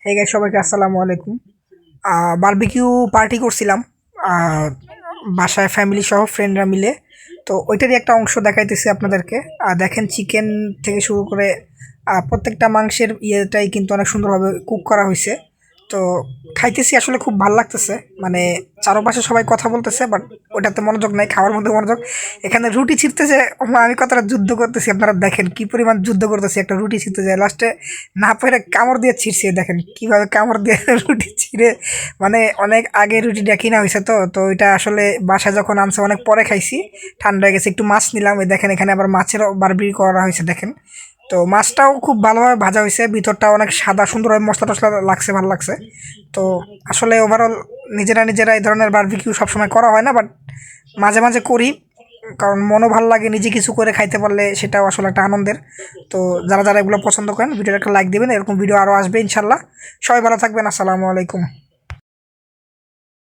এই গাইস সবাইকে আসসালামু আলাইকুম। বারবিকিউ পার্টি করছিলাম আহ, বাসায় ফ্যামিলি সহ ফ্রেন্ডরা মিলে। তো ওইটারই একটা অংশ দেখাইতেছি আপনাদেরকে। দেখেন চিকেন থেকে শুরু করে প্রত্যেকটা মাংসের ইয়েটাই কিন্তু অনেক সুন্দরভাবে কুক করা হয়েছে। তো খাইতেছি আসলে খুব ভাল লাগতেছে। মানে চারপাশে সবাই কথা বলতেছে বাট ওটাতে মনোযোগ নাই, খাওয়ার মধ্যে মনোযোগ। এখানে রুটি ছিঁড়তেছে, আমি কতটা যুদ্ধ করতেছি আপনারা দেখেন কি পরিমাণ যুদ্ধ করতেছি। একটা রুটি ছিঁড়তে যায়, লাস্টে না পেরে কামড় দিয়ে ছিঁড়ছে, দেখেন কিভাবে কামড় দিয়ে রুটি ছিঁড়ে। মানে অনেক আগে রুটিটা কিনা হয়েছে, তো এটা আসলে বাসায় যখন আনছে অনেক পরে খাইছি, ঠান্ডা হয়ে গেছে। একটু মাছ নিলাম, এই দেখেন এখানে আবার মাছেরও বারবিকিউ করা হয়েছে দেখেন। তো মাছটাও খুব ভালোভাবে ভাজা হয়েছে, ভিতরটা অনেক সাদা সুন্দরভাবে মশলা টশলা লাগছে, ভালো লাগছে। তো আসলে ওভারঅল নিজেরা নিজেরা এই ধরনের বারবিকিউ সবসময় করা হয় না, বাট মাঝে মাঝে করি, কারণ মনও ভালো লাগে নিজে কিছু করে খাইতে পারলে, সেটাও আসলে একটা আনন্দের। তো যারা যারা এগুলো পছন্দ করেন ভিডিওটা একটা লাইক দিবেন, এরকম ভিডিও আরও আসবে ইনশাল্লাহ। সবাই ভালো থাকবেন, আসসালামু আলাইকুম।